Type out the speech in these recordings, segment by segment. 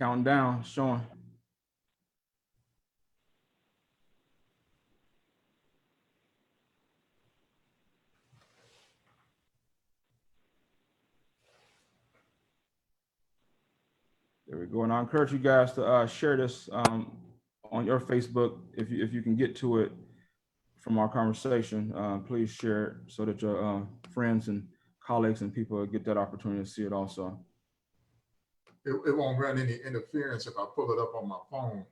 Counting down, showing. There we go. And I encourage you guys to share this on your Facebook if you can get to it from our conversation. Please share it so that your friends and colleagues and people get that opportunity to see it also. It won't run any interference if I pull it up on my phone.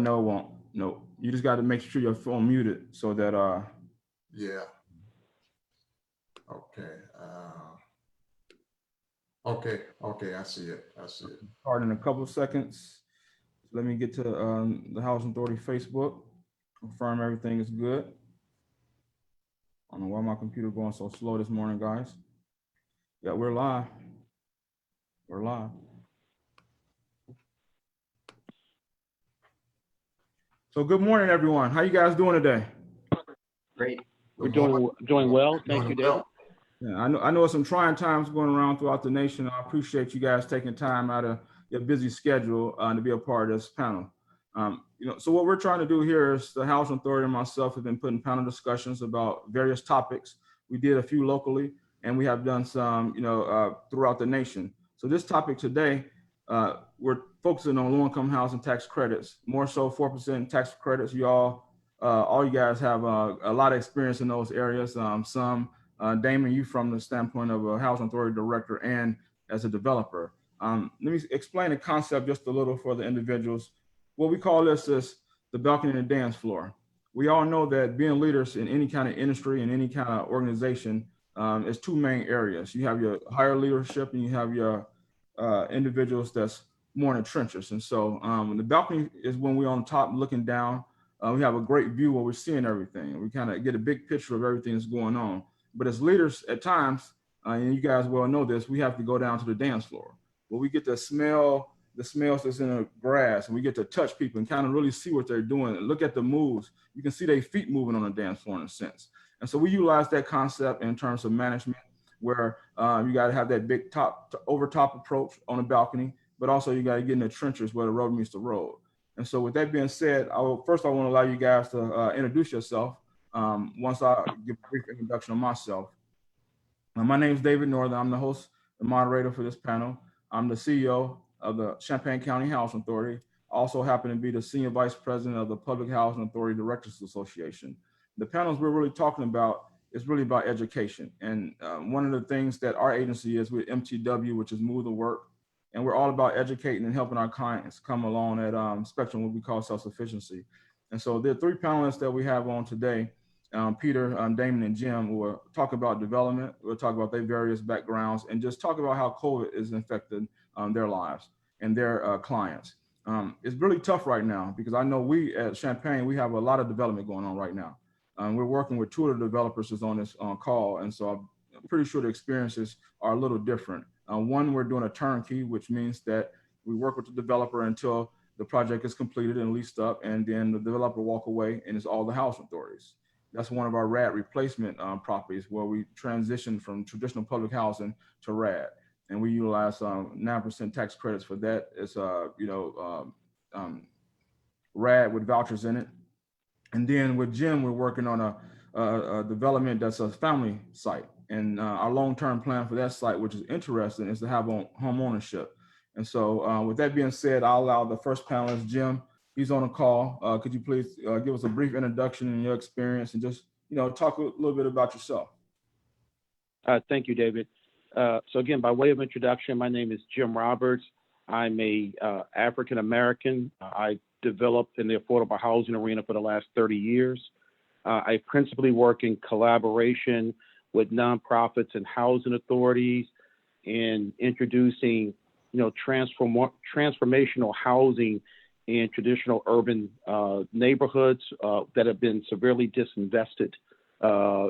No, it won't. No, you just got to make sure your phone muted so that. Yeah. Okay. Okay. I see it. Start in a couple of seconds. Let me get to the Housing Authority Facebook. Confirm everything is good. I don't know why my computer going so slow this morning, guys. Yeah, we're live. We're live. So good morning, everyone. How you guys doing today? Great. We're doing well. Thank you, David. Yeah, I know there's some trying times going around throughout the nation. I appreciate you guys taking time out of your busy schedule to be a part of this panel. So what we're trying to do here is the Housing Authority and myself have been putting panel discussions about various topics. We did a few locally, and we have done some, throughout the nation. So this topic today, we're focusing on low-income housing tax credits, more so 4% tax credits. All you guys have a lot of experience in those areas. Damon, you from the standpoint of a housing authority director and as a developer. Let me explain the concept just a little for the individuals. What we call this is the balcony and the dance floor. We all know that being leaders in any kind of industry and any kind of organization is two main areas. You have your higher leadership and you have your individuals that's more in the trenches. And so the balcony is when we're on top looking down. We have a great view where we're seeing everything. We kind of get a big picture of everything that's going on. But as leaders at times, and you guys well know this, we have to go down to the dance floor where we get to smell the smells that's in the grass, and we get to touch people and kind of really see what they're doing and look at the moves. You can see their feet moving on the dance floor in a sense. And so we utilize that concept in terms of management where you got to have that big over top approach on the balcony, but also you got to get in the trenches where the rubber meets the road. And so with that being said, I want to allow you guys to introduce yourself. Once I give a brief introduction of myself. My name is David Northern. I'm the host and moderator for this panel. I'm the CEO of the Champaign County Housing Authority. I also happen to be the Senior Vice President of the Public Housing Authority Directors Association. The panels we're really talking about is really about education. And one of the things that our agency is with MTW, which is Move the Work, and we're all about educating and helping our clients come along at spectrum, what we call self-sufficiency. And so there are three panelists that we have on today. Peter, Damon, and Jim will talk about development. We'll talk about their various backgrounds and just talk about how COVID is affecting their lives and their clients. It's really tough right now because I know we at Champaign, we have a lot of development going on right now. We're working with two of the developers that's on this call. And so I'm pretty sure the experiences are a little different. One, we're doing a turnkey, which means that we work with the developer until the project is completed and leased up, and then the developer walk away and it's all the housing authorities. That's one of our RAD replacement properties where we transition from traditional public housing to RAD. And we utilize 9% tax credits for that. It's RAD with vouchers in it. And then with Jim, we're working on a development that's a family site. And our long-term plan for that site, which is interesting, is to have home ownership. And so with that being said, I'll allow the first panelist, Jim. He's on a call. Could you please give us a brief introduction and your experience and just, talk a little bit about yourself? Thank you, David. So again, by way of introduction, my name is Jim Roberts. I'm a African-American. I developed in the affordable housing arena for the last 30 years. I principally work in collaboration with nonprofits and housing authorities in introducing, transformational housing in traditional urban neighborhoods that have been severely disinvested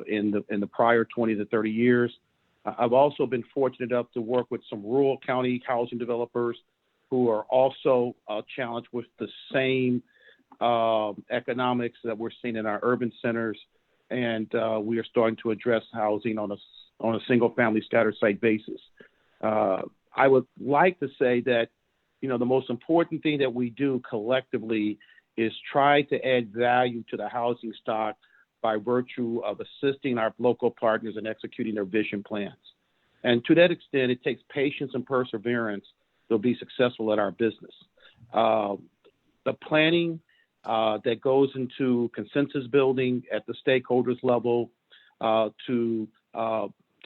in the prior 20 to 30 years. I've also been fortunate enough to work with some rural county housing developers who are also challenged with the same economics that we're seeing in our urban centers. And we are starting to address housing on a single family scattered site basis. I would like to say that the most important thing that we do collectively is try to add value to the housing stock by virtue of assisting our local partners in executing their vision plans. And to that extent, it takes patience and perseverance to be successful at our business. The planning that goes into consensus building at the stakeholders level to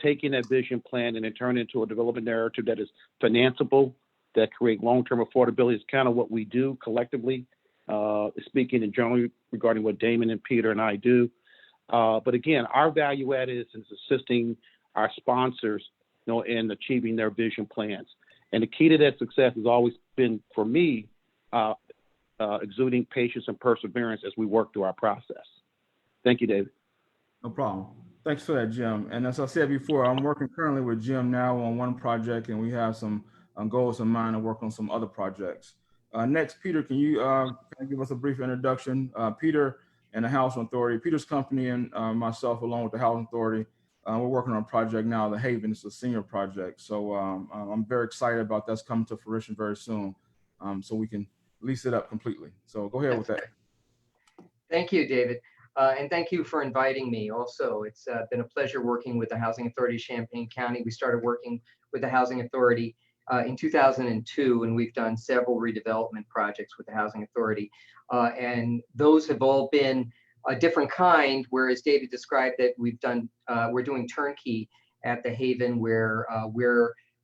taking that vision plan and then turn it into a development narrative that is financeable, that create long-term affordability is kind of what we do collectively, speaking in general regarding what Damon and Peter and I do. But again, our value add is assisting our sponsors, in achieving their vision plans. And the key to that success has always been, for me, exuding patience and perseverance as we work through our process. Thank you, David. No problem. Thanks for that, Jim. And as I said before, I'm working currently with Jim now on one project, and we have some goals in mind to work on some other projects. Next, Peter, can you give us a brief introduction? Peter and the Housing Authority, Peter's company and myself, along with the Housing Authority, we're working on a project now, the Haven. It's a senior project. So I'm very excited about that's coming to fruition very soon, so we can lease it up completely. So go ahead with that. Thank you, David. And thank you for inviting me also. It's been a pleasure working with the Housing Authority of Champaign County. We started working with the Housing Authority in 2002, and we've done several redevelopment projects with the Housing Authority. And those have all been a different kind, whereas David described that we're doing turnkey at the Haven, where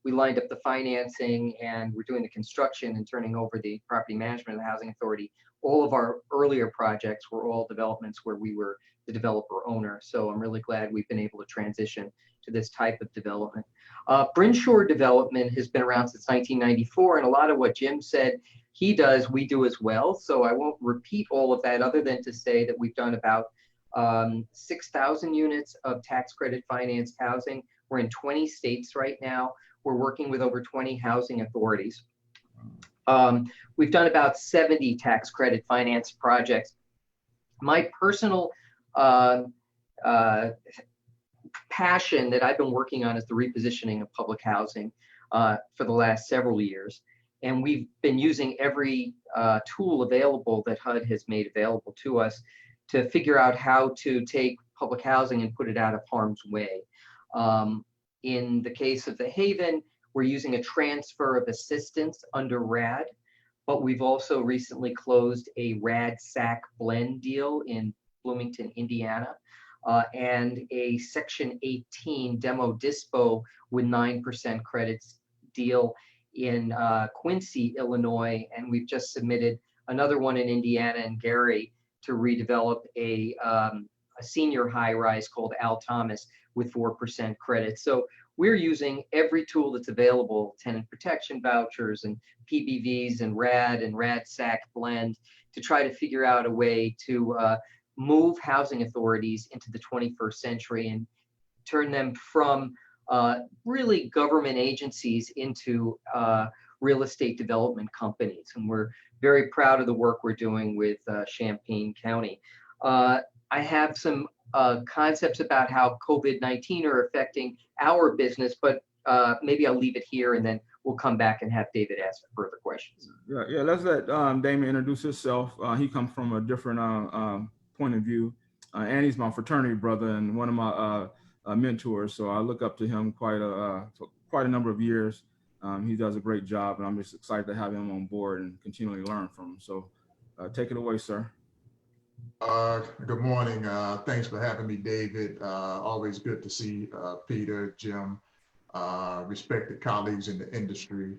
we lined up the financing and we're doing the construction and turning over the property management of the Housing Authority. All of our earlier projects were all developments where we were the developer owner. So I'm really glad we've been able to transition to this type of development. Brinshore development has been around since 1994, and a lot of what Jim said he does, we do as well. So I won't repeat all of that other than to say that we've done about 6,000 units of tax credit financed housing. We're in 20 states right now. We're working with over 20 housing authorities. We've done about 70 tax credit finance projects. My personal passion that I've been working on is the repositioning of public housing for the last several years. And we've been using every tool available that HUD has made available to us to figure out how to take public housing and put it out of harm's way. In the case of the Haven, we're using a transfer of assistance under RAD, but we've also recently closed a RAD-SAC blend deal in Bloomington, Indiana, and a Section 18 demo dispo with 9% credits deal in Quincy, Illinois, and we've just submitted another one in Indiana and Gary to redevelop a senior high-rise called Al Thomas with 4% credit. So we're using every tool that's available, tenant protection vouchers and PBVs and RAD-SAC blend, to try to figure out a way to move housing authorities into the 21st century and turn them from really government agencies into real estate development companies. And we're very proud of the work we're doing with Champaign County. I have some concepts about how COVID-19 are affecting our business, but maybe I'll leave it here and then we'll come back and have David ask further questions. Yeah, let's let Damon introduce himself. He comes from a different point of view, and he's my fraternity brother and one of my mentors. So I look up to him for quite a number of years. He does a great job, and I'm just excited to have him on board and continually learn from him. So take it away, sir. Good morning. Thanks for having me, David. Always good to see Peter, Jim, respected colleagues in the industry.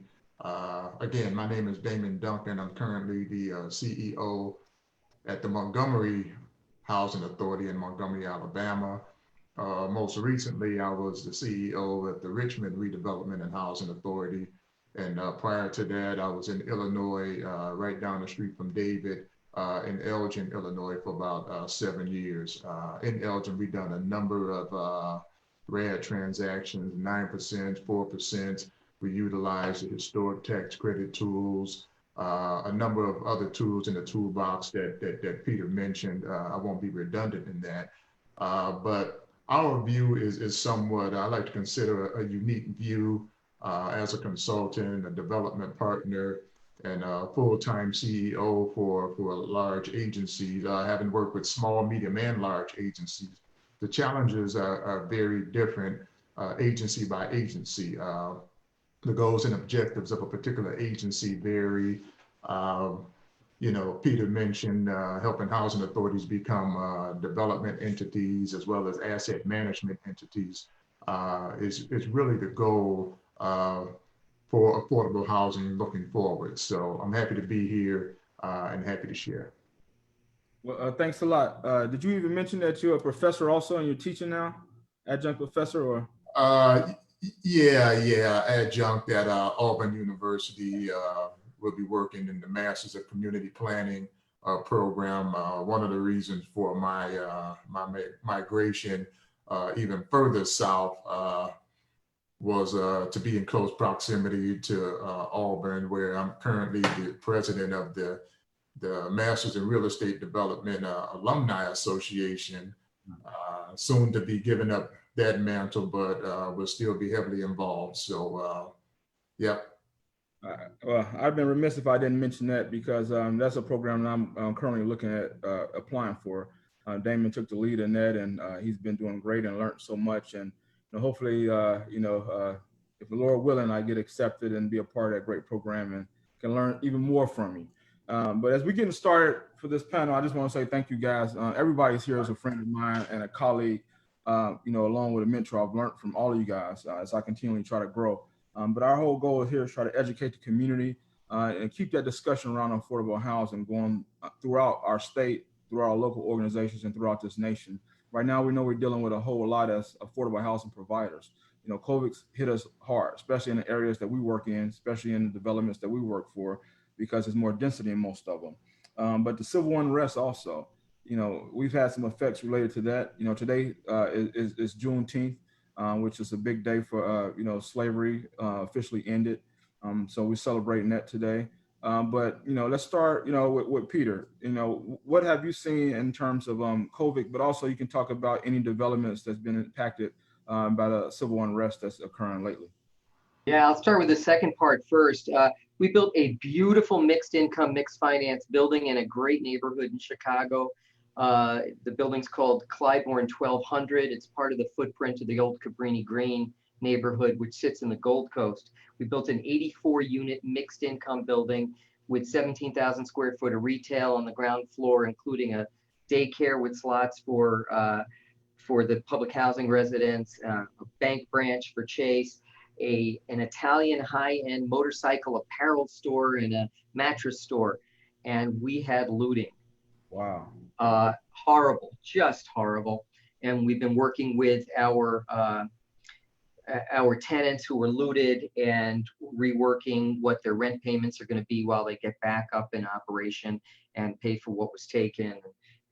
Again, my name is Damon Duncan. I'm currently the CEO at the Montgomery Housing Authority in Montgomery, Alabama. Most recently, I was the CEO at the Richmond Redevelopment and Housing Authority. And prior to that, I was in Illinois, right down the street from David, in Elgin, Illinois, for about 7 years. In Elgin, we've done a number of RAD transactions, 9%, 4%. We utilize the historic tax credit tools, a number of other tools in the toolbox that Peter mentioned. I won't be redundant in that. But our view is somewhat, I like to consider a unique view as a consultant, a development partner. and full-time CEO for large agencies, having worked with small, medium, and large agencies. The challenges are very different agency by agency. The goals and objectives of a particular agency vary. Peter mentioned helping housing authorities become development entities as well as asset management entities is really the goal for affordable housing looking forward. So I'm happy to be here and happy to share. Well, thanks a lot. Did you even mention that you're a professor also and you're teaching now, adjunct professor, or? Yeah, adjunct at Auburn University. We'll be working in the Masters of Community Planning program. One of the reasons for my migration even further south was to be in close proximity to Auburn, where I'm currently the president of the Masters in Real Estate Development Alumni Association, soon to be giving up that mantle, but will still be heavily involved. So, yeah. Well, I've been remiss if I didn't mention that because that's a program that I'm currently looking at applying for. Damon took the lead in that, and he's been doing great and learned so much. And hopefully, if the Lord willing, I get accepted and be a part of that great program and can learn even more from you. But as we get started for this panel, I just want to say thank you guys. Everybody's here is a friend of mine and a colleague, along with a mentor. I've learned from all of you guys as I continually try to grow. But our whole goal here is try to educate the community and keep that discussion around affordable housing going throughout our state, throughout our local organizations, and throughout this nation. Right now, we know we're dealing with a whole lot of affordable housing providers. COVID hit us hard, especially in the areas that we work in, especially in the developments that we work for, because there's more density in most of them. But the civil unrest also, we've had some effects related to that. Today is Juneteenth, which is a big day for, slavery officially ended. So we're celebrating that today. But, let's start, with Peter. What have you seen in terms of COVID, but also you can talk about any developments that's been impacted by the civil unrest that's occurring lately. Yeah, I'll start with the second part first. We built a beautiful mixed income, mixed finance building in a great neighborhood in Chicago. The building's called Clybourne 1200. It's part of the footprint of the old Cabrini Green neighborhood, which sits in the Gold Coast. We built an 84-unit mixed income building with 17,000 square foot of retail on the ground floor, including a daycare with slots for the public housing residents, a bank branch for Chase, an Italian high-end motorcycle apparel store, and a mattress store. And we had looting. Wow. Horrible, just horrible. And we've been working with our tenants who were looted and reworking what their rent payments are going to be while they get back up in operation and pay for what was taken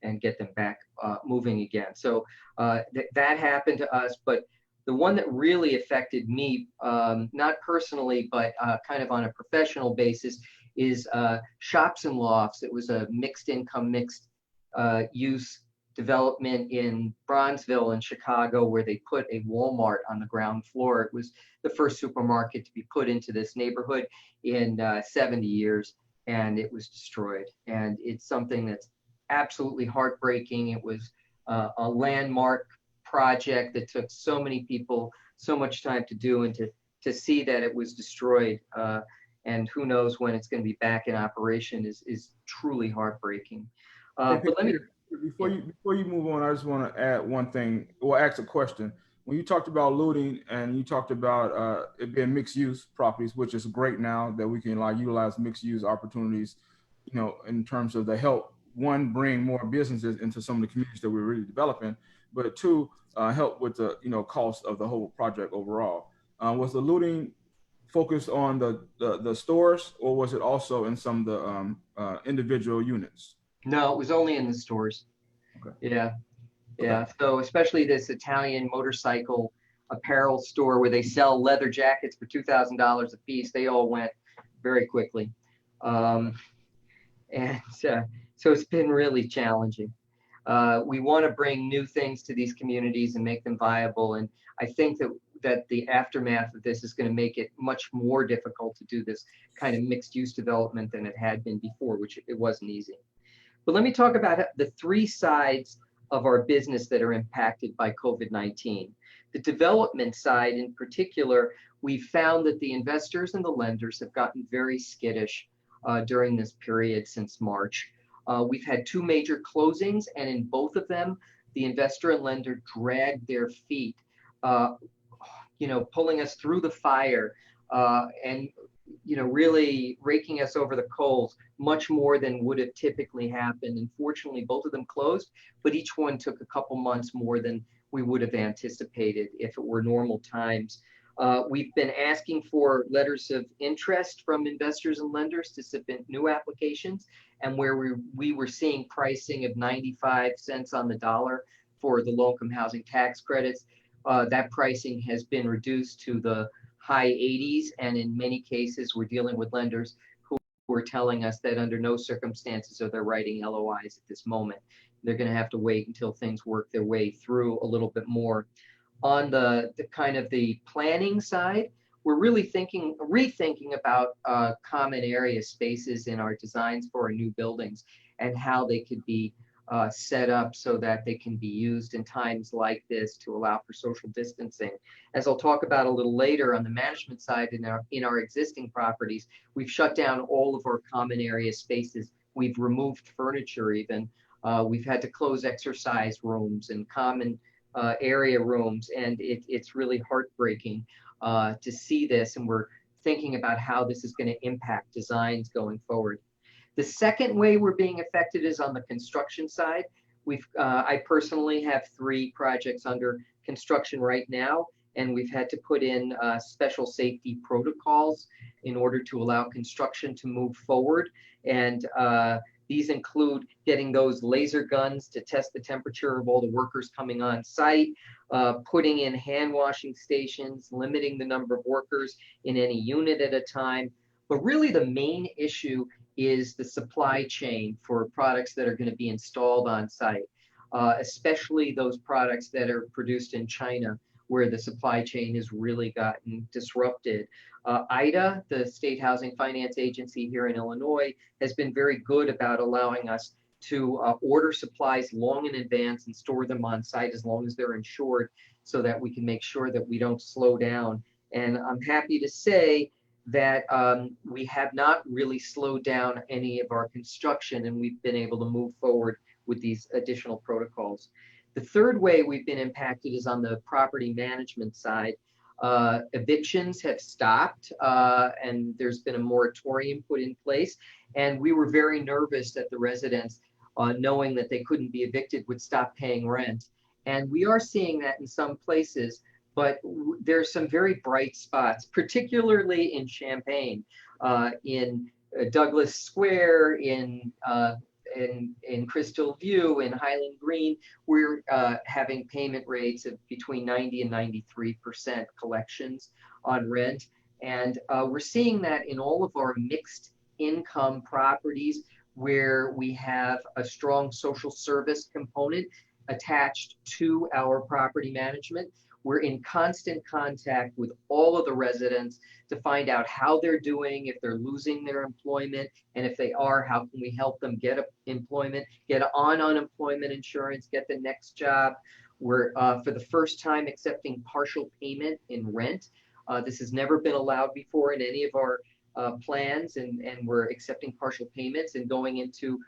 and get them back moving again. So that happened to us. But the one that really affected me, not personally, but kind of on a professional basis, is Shops and Lofts. It was a mixed income, mixed use development in Bronzeville in Chicago, where they put a Walmart on the ground floor. It was the first supermarket to be put into this neighborhood in 70 years, and it was destroyed. And it's something that's absolutely heartbreaking. It was a landmark project that took so many people so much time to do, and to see that it was destroyed and who knows when it's going to be back in operation is truly heartbreaking. But let me, before you move on, I just want to add one thing, or ask a question. When you talked about looting and you talked about it being mixed use properties, which is great now that we can utilize mixed use opportunities, in terms of the help, one, bring more businesses into some of the communities that we're really developing, but two, help with the cost of the whole project overall. Was the looting focused on the stores, or was it also in some of the individual units? No, it was only in the stores. Okay. Yeah. Okay. So especially this Italian motorcycle apparel store where they sell leather jackets for $2,000 a piece, they all went very quickly. So it's been really challenging. We want to bring new things to these communities and make them viable. And I think that, that the aftermath of this is going to make it much more difficult to do this kind of mixed use development than it had been before, which it wasn't easy. But let me talk about the three sides of our business that are impacted by COVID-19. The development side in particular, we found that the investors and the lenders have gotten very skittish during this period since March. We've had two major closings, and in both of them, the investor and lender dragged their feet, pulling us through the fire and really raking us over the coals much more than would have typically happened. And fortunately, both of them closed, but each one took a couple months more than we would have anticipated if it were normal times. We've been asking for letters of interest from investors and lenders to submit new applications, and where we were seeing pricing of 95 cents on the dollar for the low-income housing tax credits, that pricing has been reduced to the high 80s, and in many cases, we're dealing with lenders who are telling us that under no circumstances are they writing LOIs at this moment. They're going to have to wait until things work their way through a little bit more. On the kind of the planning side, we're really rethinking about common area spaces in our designs for our new buildings and how they could be set up so that they can be used in times like this to allow for social distancing. As I'll talk about a little later on the management side, in our existing properties, we've shut down all of our common area spaces. We've removed furniture even. We've had to close exercise rooms and common area rooms, and it's really heartbreaking to see this, and we're thinking about how this is going to impact designs going forward. The second way we're being affected is on the construction side. I personally have 3 projects under construction right now, and we've had to put in special safety protocols in order to allow construction to move forward. And these include getting those laser guns to test the temperature of all the workers coming on site, putting in hand washing stations, limiting the number of workers in any unit at a time. But really the main issue is the supply chain for products that are going to be installed on site, especially those products that are produced in China, where the supply chain has really gotten disrupted. IDA, the State Housing Finance Agency here in Illinois, has been very good about allowing us to order supplies long in advance and store them on site as long as they're insured, so that we can make sure that we don't slow down. And I'm happy to say that we have not really slowed down any of our construction, and we've been able to move forward with these additional protocols. The third way we've been impacted is on the property management side. Evictions have stopped, and there's been a moratorium put in place. And we were very nervous that the residents, knowing that they couldn't be evicted, would stop paying rent. And we are seeing that in some places, but there's some very bright spots, particularly in Champaign, in Douglas Square, in Crystal View, in Highland Green. We're having payment rates of between 90 and 93% collections on rent. And we're seeing that in all of our mixed income properties where we have a strong social service component attached to our property management. We're in constant contact with all of the residents to find out how they're doing, if they're losing their employment, and if they are, how can we help them get employment, get on unemployment insurance, get the next job. We're, for the first time, accepting partial payment in rent. This has never been allowed before in any of our plans, and we're accepting partial payments and going into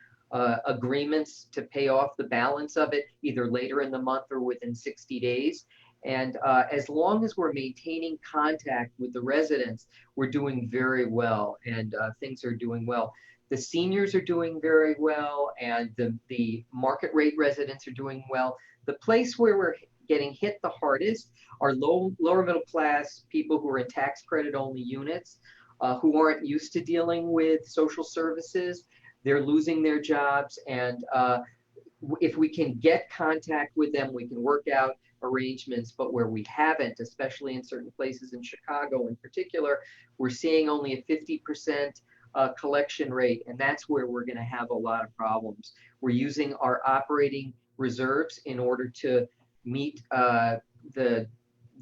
agreements to pay off the balance of it either later in the month or within 60 days. And as long as we're maintaining contact with the residents, we're doing very well, and things are doing well. The seniors are doing very well, and the market rate residents are doing well. The place where we're getting hit the hardest are lower middle class people who are in tax credit only units, who aren't used to dealing with social services. They're losing their jobs, and if we can get contact with them, we can work out arrangements. But where we haven't, especially in certain places in Chicago in particular, we're seeing only a 50% collection rate, and that's where we're going to have a lot of problems. We're using our operating reserves in order to meet the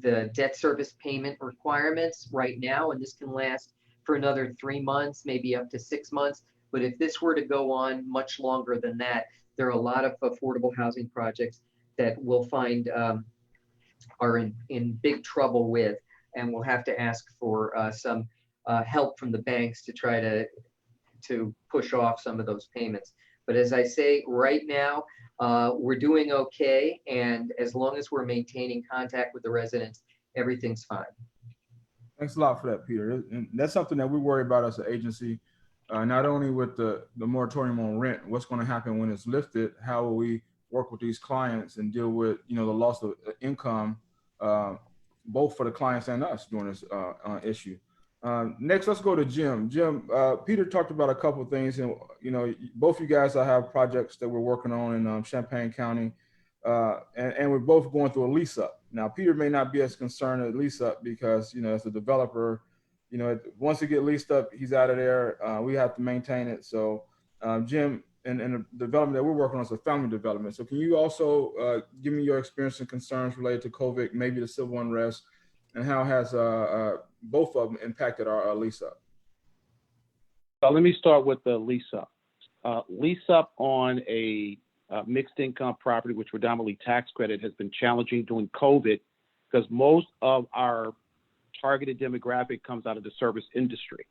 the debt service payment requirements right now, and this can last for another 3 months, maybe up to 6 months. But if this were to go on much longer than that, there are a lot of affordable housing projects that we'll find are in big trouble with, and we'll have to ask for some help from the banks to try to push off some of those payments. But as I say, right now, we're doing okay, and as long as we're maintaining contact with the residents, everything's fine. Thanks a lot for that, Peter. And that's something that we worry about as an agency, not only with the moratorium on rent, what's going to happen when it's lifted, how will we work with these clients and deal with, the loss of income, both for the clients and us during this issue. Next, let's go to Jim. Jim, Peter talked about a couple of things, and both you guys have projects that we're working on in Champaign County, and we're both going through a lease up. Now, Peter may not be as concerned at lease up because as a developer, once it get leased up, he's out of there. We have to maintain it. So, Jim, and the development that we're working on is a family development. So, can you also give me your experience and concerns related to COVID, maybe the civil unrest, and how has both of them impacted our lease up? So let me start with the lease up. Lease up on a mixed income property, which predominantly tax credit, has been challenging during COVID because most of our targeted demographic comes out of the service industry.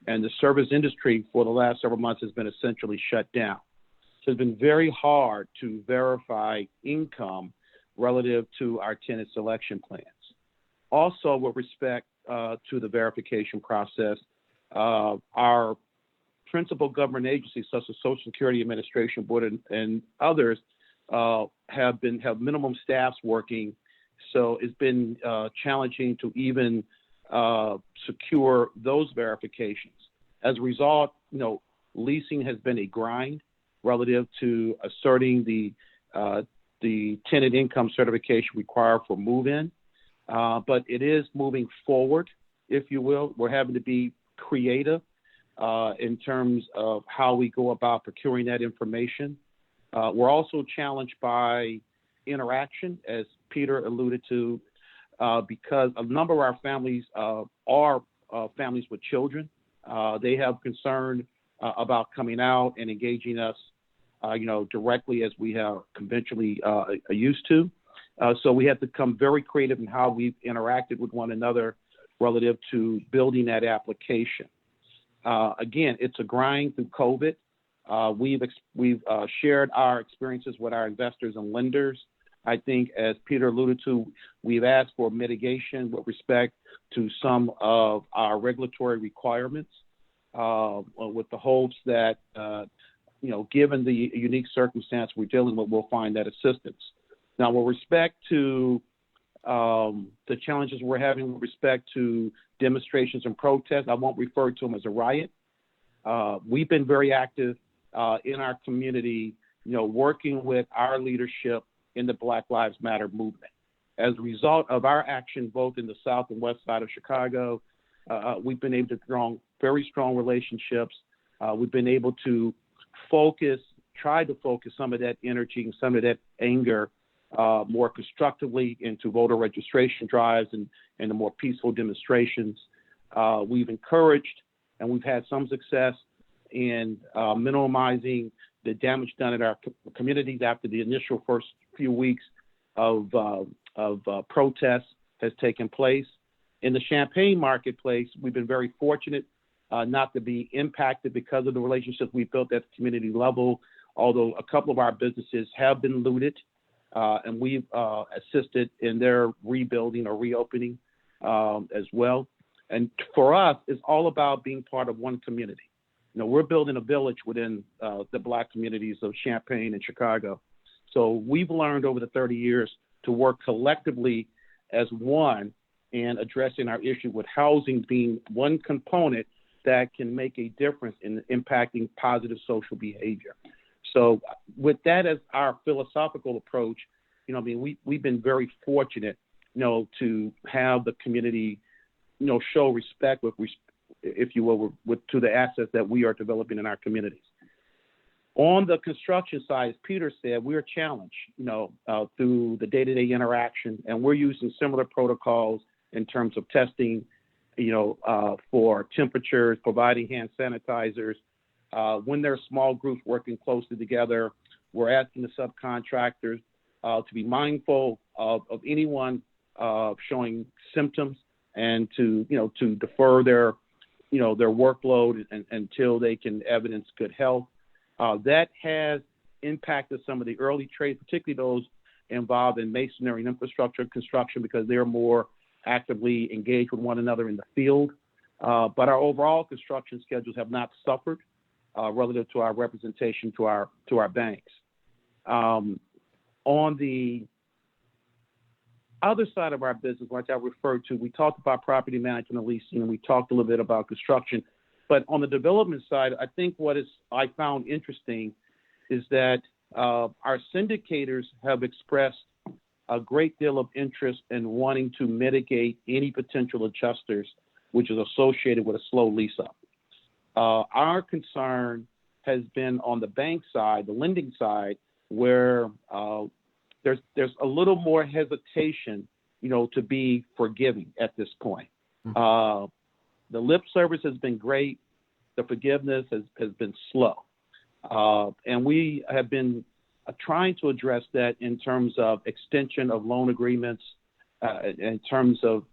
And the service industry for the last several months has been essentially shut down. So it's been very hard to verify income relative to our tenant selection plans. Also, with respect to the verification process, our principal government agencies, such as Social Security Administration Board and others, have minimum staffs working. So it's been challenging to even secure those verifications. As a result, leasing has been a grind relative to asserting the tenant income certification required for move-in. But it is moving forward, if you will. We're having to be creative in terms of how we go about procuring that information. We're also challenged by interaction, as Peter alluded to, because a number of our families are families with children. They have concern about coming out and engaging us, directly as we have conventionally used to. So we have to become very creative in how we've interacted with one another relative to building that application. Again, it's a grind through COVID. We've shared our experiences with our investors and lenders. I think, as Peter alluded to, we've asked for mitigation with respect to some of our regulatory requirements, with the hopes that, given the unique circumstance we're dealing with, we'll find that assistance. Now, with respect to the challenges we're having with respect to demonstrations and protests, I won't refer to them as a riot. We've been very active in our community, working with our leadership in the Black Lives Matter movement. As a result of our action, both in the south and west side of Chicago, we've been able to draw very strong relationships. We've been able to try to focus some of that energy and some of that anger more constructively into voter registration drives and the more peaceful demonstrations. We've encouraged and we've had some success in minimizing the damage done in our communities after the initial first few weeks of protests has taken place. In the Champaign marketplace, we've been very fortunate not to be impacted because of the relationships we built at the community level, although a couple of our businesses have been looted, and we've assisted in their rebuilding or reopening as well. And for us, it's all about being part of one community. We're building a village within the Black communities of Champaign and Chicago. So we've learned over the 30 years to work collectively as one and addressing our issue with housing being one component that can make a difference in impacting positive social behavior. So with that as our philosophical approach, we've been very fortunate, to have the community, show respect with, if you will, to the assets that we are developing in our communities. On the construction side, as Peter said, we're challenged, through the day-to-day interaction, and we're using similar protocols in terms of testing, for temperatures, providing hand sanitizers. When there are small groups working closely together, we're asking the subcontractors to be mindful of anyone showing symptoms and to defer their workload until they can evidence good health. That has impacted some of the early trades, particularly those involved in masonry and infrastructure construction, because they're more actively engaged with one another in the field. But our overall construction schedules have not suffered relative to our representation to our banks. On the other side of our business, like I referred to, we talked about property management and leasing, and we talked a little bit about construction. But on the development side, I think I found interesting is that our syndicators have expressed a great deal of interest in wanting to mitigate any potential adjusters which is associated with a slow lease up. Our concern has been on the bank side, the lending side, where there's a little more hesitation, to be forgiving at this point. The lip service has been great. The forgiveness has been slow. And we have been trying to address that in terms of extension of loan agreements, in terms of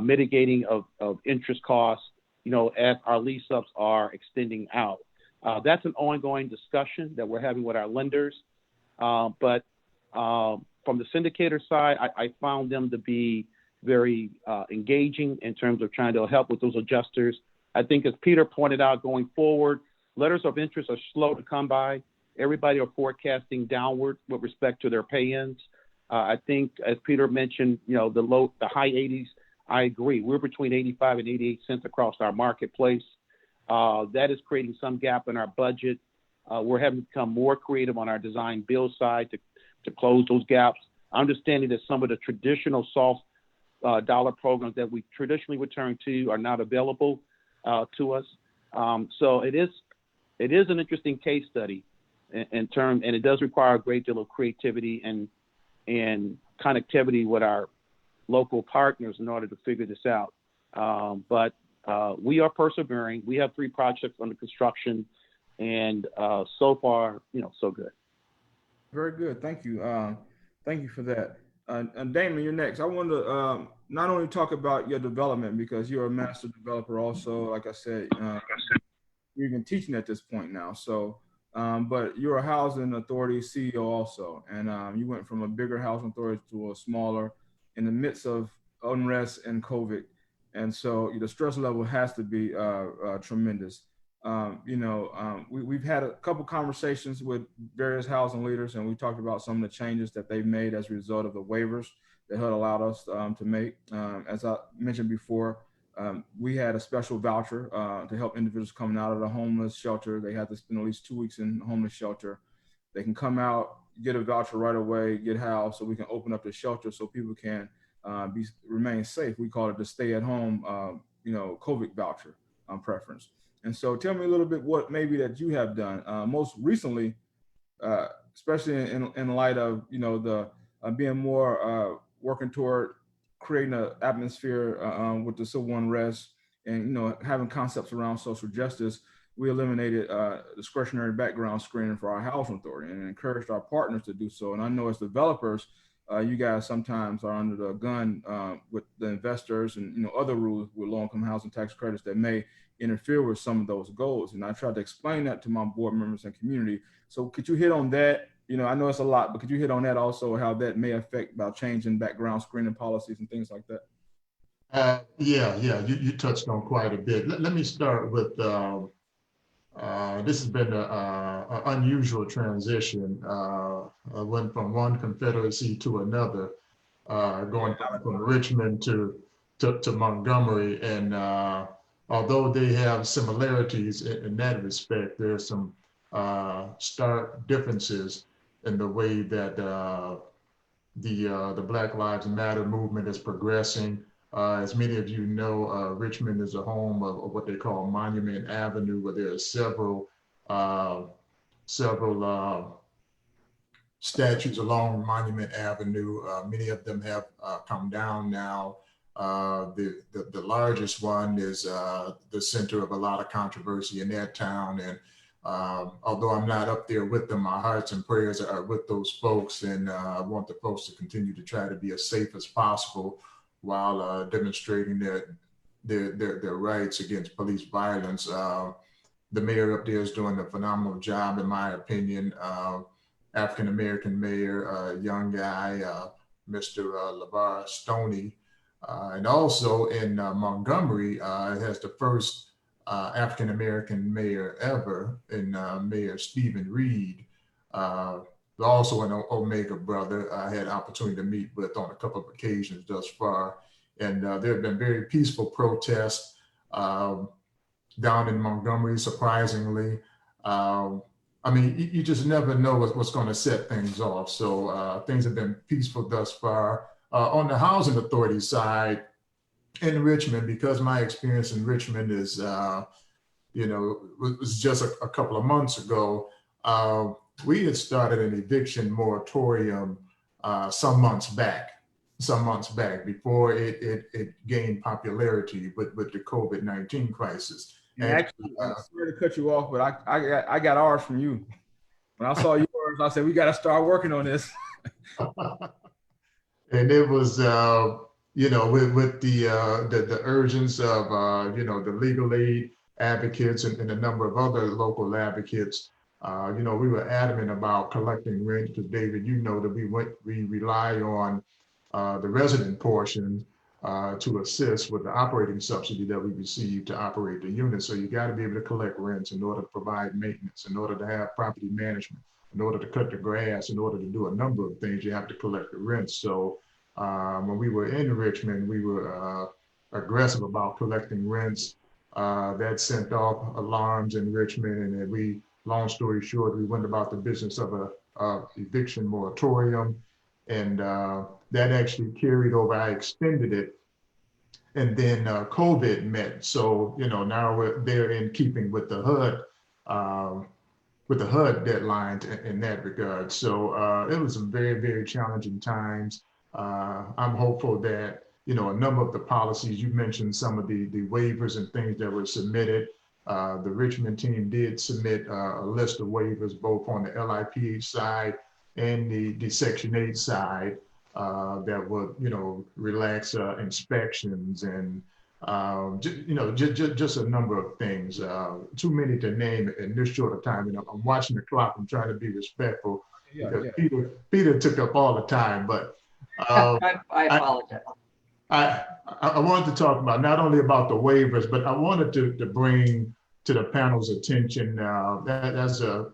mitigating of interest costs, as our lease ups are extending out. That's an ongoing discussion that we're having with our lenders. But from the syndicator side, I found them to be very engaging in terms of trying to help with those adjusters. I think, as Peter pointed out, going forward, letters of interest are slow to come by. Everybody are forecasting downward with respect to their pay-ins. I think, as Peter mentioned, the high 80s, I agree. We're between 85 and 88 cents across our marketplace. That is creating some gap in our budget. We're having to become more creative on our design build side to close those gaps. Understanding that some of the traditional soft dollar programs that we traditionally would turn to are not available to us. So it is an interesting case study and it does require a great deal of creativity and connectivity with our local partners in order to figure this out. But we are persevering. We have 3 projects under construction, and so far, so good. Very good. Thank you. Thank you for that. And Damon, you're next. I want to not only talk about your development, because you're a master developer also, like I said, you're even teaching at this point now. So, but you're a housing authority CEO also, and you went from a bigger housing authority to a smaller in the midst of unrest and COVID. And so the stress level has to be tremendous. We've had a couple conversations with various housing leaders, and we talked about some of the changes that they've made as a result of the waivers that HUD allowed us to make. As I mentioned before, we had a special voucher to help individuals coming out of the homeless shelter. They had to spend at least 2 weeks in homeless shelter. They can come out, get a voucher right away, get housed, so we can open up the shelter so people can remain safe. We call it the stay-at-home, COVID voucher preference. And so, tell me a little bit what maybe that you have done most recently, especially in light of the being more working toward creating an atmosphere with the civil unrest and having concepts around social justice. We eliminated discretionary background screening for our housing authority and encouraged our partners to do so. And I know as developers, you guys sometimes are under the gun with the investors and other rules with low-income housing tax credits that may interfere with some of those goals. And I tried to explain that to my board members and community. So could you hit on that? I know it's a lot, but could you hit on that also, how that may affect about changing background screening policies and things like that? You touched on quite a bit. Let me start with this has been an unusual transition. I went from one confederacy to another, going from Richmond to Montgomery. And although they have similarities in that respect, there are some stark differences in the way that the Black Lives Matter movement is progressing. As many of you know, Richmond is a home of what they call Monument Avenue, where there are several several statues along Monument Avenue. Many of them have come down now. The largest one is the center of a lot of controversy in that town. And although I'm not up there with them, my hearts and prayers are with those folks. And I want the folks to continue to try to be as safe as possible while demonstrating their rights against police violence. The mayor up there is doing a phenomenal job, in my opinion. African-American mayor, young guy, Mr. LeVar Stoney. And also in Montgomery, has the first African-American mayor ever, in Mayor Stephen Reed. Also an Omega brother I had opportunity to meet with on a couple of occasions thus far. And there have been very peaceful protests down in Montgomery, surprisingly. I mean, you just never know what's going to set things off. So things have been peaceful thus far. On the housing authority side in Richmond, because my experience in Richmond is, was just a couple of months ago, we had started an eviction moratorium some months back before it gained popularity with the COVID-19 crisis. And actually, I'm sorry to cut you off, but I got ours from you. When I saw yours, I said, we got to start working on this. And it was, with the urgence of, the legal aid advocates and a number of other local advocates, we were adamant about collecting rent because, David, you know that we rely on the resident portion to assist with the operating subsidy that we receive to operate the unit. So you got to be able to collect rents in order to provide maintenance, in order to have property management, in order to cut the grass, in order to do a number of things, you have to collect the rents. So when we were in Richmond, we were aggressive about collecting rents. That sent off alarms in Richmond, and then long story short, we went about the business of a eviction moratorium, and that actually carried over. I extended it, and then COVID met. So now they're in keeping with the HUD deadline in that regard. So it was some very, very challenging times. I'm hopeful that a number of the policies you mentioned, some of the waivers and things that were submitted. The Richmond team did submit a list of waivers, both on the LIPH side and the Section 8 side, that would, relax inspections and, just a number of things. Too many to name in this short of time. I'm watching the clock. I'm trying to be respectful because Peter took up all the time. But I apologize. I wanted to talk about not only about the waivers, but I wanted to bring to the panel's attention that as a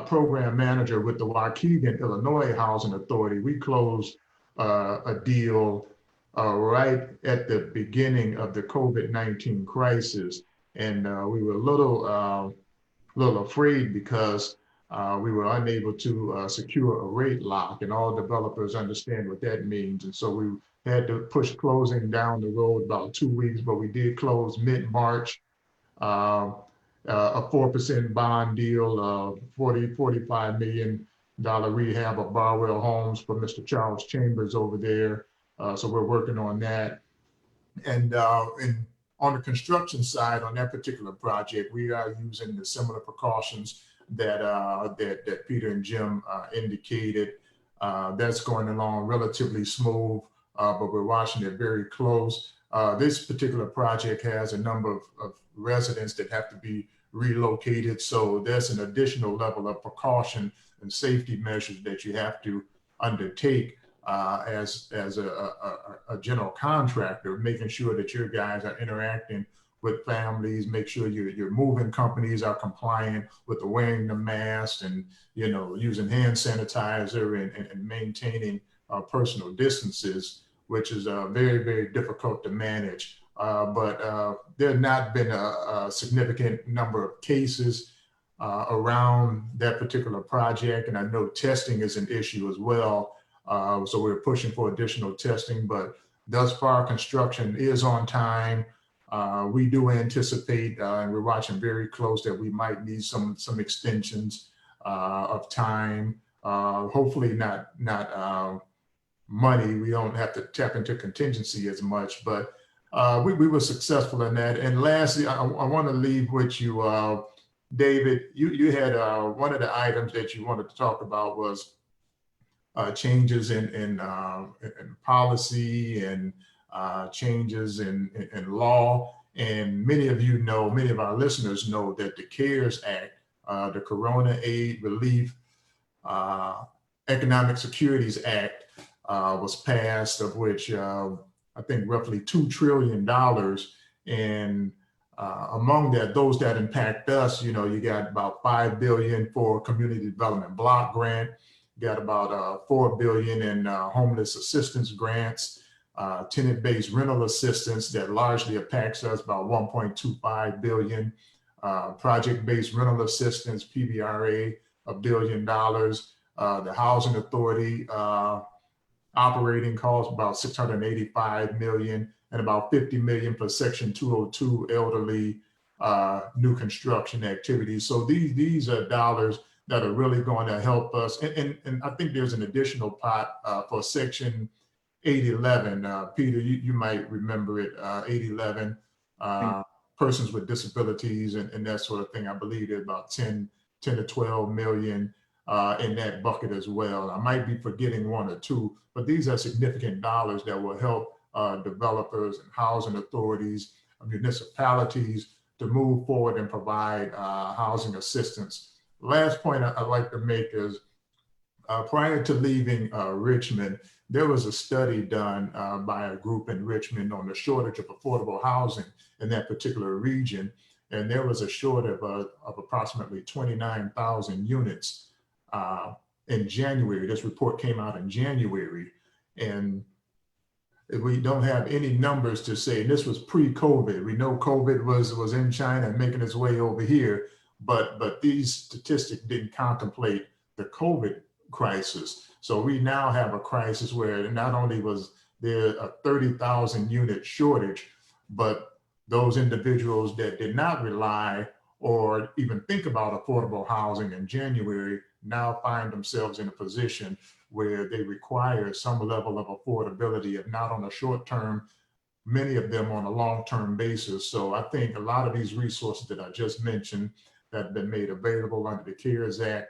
program manager with the Waukegan, Illinois Housing Authority, we closed a deal right at the beginning of the COVID-19 crisis. And we were a little afraid because we were unable to secure a rate lock, and all developers understand what that means. And so we had to push closing down the road about 2 weeks, but we did close mid-March. A 4% bond deal, $45 million rehab of Barwell Homes for Mr. Charles Chambers over there. So we're working on that. And on the construction side, on that particular project, we are using the similar precautions that Peter and Jim indicated. That's going along relatively smooth, but we're watching it very close. This particular project has a number of residents that have to be relocated. So there's an additional level of precaution and safety measures that you have to undertake as a general contractor, making sure that your guys are interacting with families, make sure your moving companies are compliant with the wearing the mask and using hand sanitizer and maintaining personal distances, which is very, very difficult to manage. But there have not been a significant number of cases around that particular project. And I know testing is an issue as well. So we're pushing for additional testing, but thus far construction is on time. We do anticipate, and we're watching very close, that we might need some extensions of time, hopefully not money. We don't have to tap into contingency as much, but we were successful in that. And lastly, I want to leave with you, David. You had one of the items that you wanted to talk about was changes in policy and changes in law. And many of you know, many of our listeners know that the CARES Act, the Corona Aid Relief Economic Securities Act, was passed, of which I think roughly $2 trillion. And among that, those that impact us, you know, you got about $5 billion for community development block grant, you got about $4 billion in homeless assistance grants, tenant-based rental assistance that largely impacts us, about $1.25 billion, project-based rental assistance, PBRA, $1 billion, the Housing Authority operating costs about $685 million, and about $50 million for Section 202 elderly new construction activities. So these are dollars that are really going to help us. And I think there's an additional pot for Section 811. Peter, you might remember it, 811, persons with disabilities and that sort of thing. I believe there's about 10 to 12 million in that bucket as well. I might be forgetting one or two, but these are significant dollars that will help developers and housing authorities, municipalities to move forward and provide housing assistance. Last point I'd like to make is prior to leaving Richmond, there was a study done by a group in Richmond on the shortage of affordable housing in that particular region. And there was a shortage of approximately 29,000 units in January. This report came out in January. And we don't have any numbers to say, and this was pre-COVID. We know COVID was in China and making its way over here, but these statistics didn't contemplate the COVID crisis. So we now have a crisis where not only was there a 30,000 unit shortage, but those individuals that did not rely or even think about affordable housing in January now find themselves in a position where they require some level of affordability, if not on a short term, many of them on a long-term basis. So I think a lot of these resources that I just mentioned that have been made available under the CARES Act,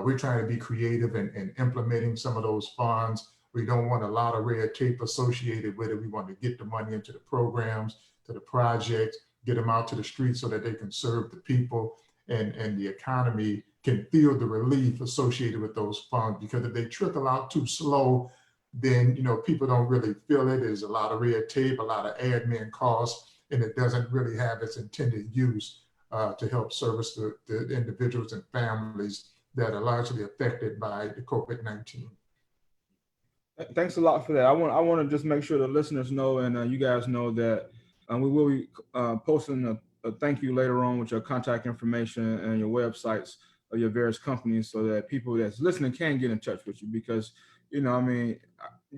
we're trying to be creative in implementing some of those funds. We don't want a lot of red tape associated with it. We want to get the money into the programs, to the projects, get them out to the streets so that they can serve the people and the economy can feel the relief associated with those funds. Because if they trickle out too slow, then people don't really feel it. There's a lot of red tape, a lot of admin costs, and it doesn't really have its intended use to help service the individuals and families that are largely affected by the COVID-19. Thanks a lot for that. I want to just make sure the listeners know, and you guys know that we will be posting a thank you later on with your contact information and your websites of your various companies, so that people that's listening can get in touch with you. Because you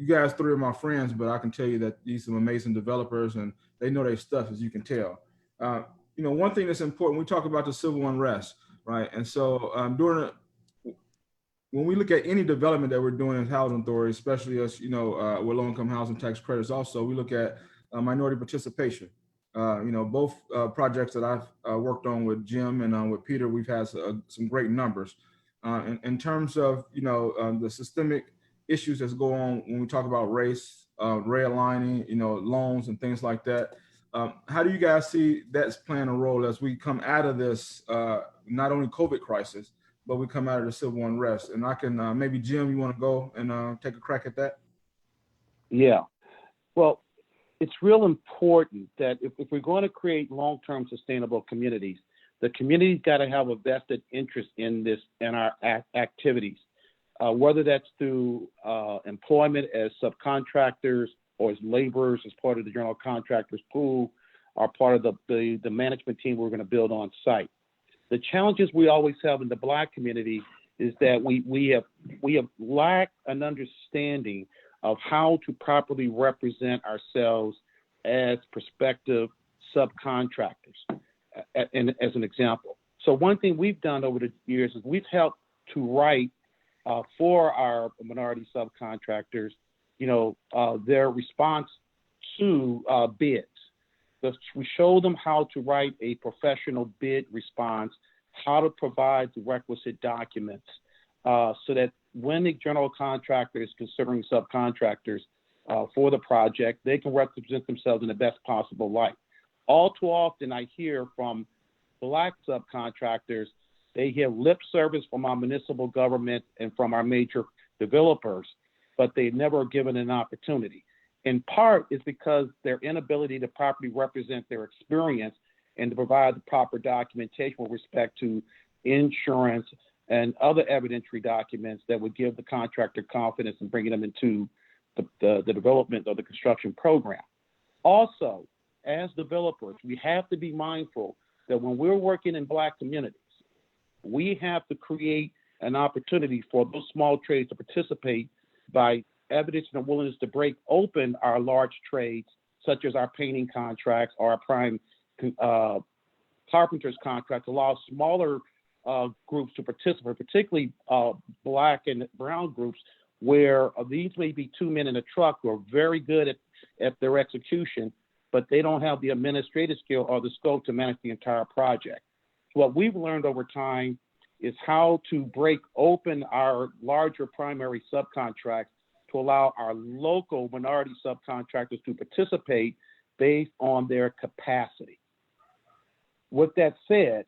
guys three are my friends, but I can tell you that these are amazing developers and they know their stuff, as you can tell. One thing that's important, we talk about the civil unrest, right? And so when we look at any development that we're doing in housing authority, especially as with low-income housing tax credits, also we look at minority participation. Both projects that I've worked on with Jim and with Peter, we've had some great numbers. In terms of the systemic issues that's going on when we talk about race, realigning, loans and things like that. How do you guys see that's playing a role as we come out of this, not only COVID crisis, but we come out of the civil unrest? And I can maybe Jim, you want to go and take a crack at that? Yeah, well, it's real important that if we're going to create long-term sustainable communities, the community's got to have a vested interest in this, in our activities, whether that's through employment as subcontractors or as laborers as part of the general contractors pool, or part of the management team we're going to build on site. The challenges we always have in the Black community is that we have lacked an understanding of how to properly represent ourselves as prospective subcontractors, and as an example. So one thing we've done over the years is we've helped to write for our minority subcontractors, their response to bids. We show them how to write a professional bid response, how to provide the requisite documents, so that when the general contractor is considering subcontractors for the project, they can represent themselves in the best possible light. All too often, I hear from Black subcontractors, they hear lip service from our municipal government and from our major developers, but they've never given an opportunity. In part is because their inability to properly represent their experience and to provide the proper documentation with respect to insurance and other evidentiary documents that would give the contractor confidence in bringing them into the development of the construction program. Also, as developers, we have to be mindful that when we're working in Black communities, we have to create an opportunity for those small trades to participate by evidencing a willingness to break open our large trades, such as our painting contracts or our prime carpenters contracts, allow smaller groups to participate, particularly Black and brown groups, where these may be two men in a truck who are very good at their execution, but they don't have the administrative skill or the scope to manage the entire project. So what we've learned over time is how to break open our larger primary subcontracts to allow our local minority subcontractors to participate based on their capacity. With that said,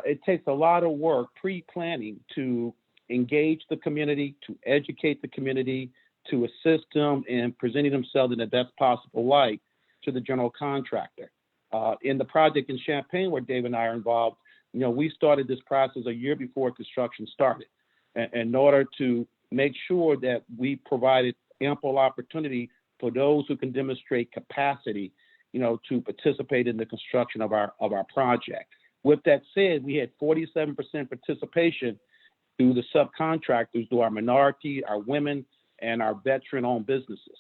it takes a lot of work pre-planning to engage the community, to educate the community, to assist them in presenting themselves in the best possible light to the general contractor. In the project in Champaign, where Dave and I are involved, we started this process a year before construction started, in order to make sure that we provided ample opportunity for those who can demonstrate capacity, to participate in the construction of our project. With that said, we had 47% participation through the subcontractors, through our minority, our women, and our veteran-owned businesses.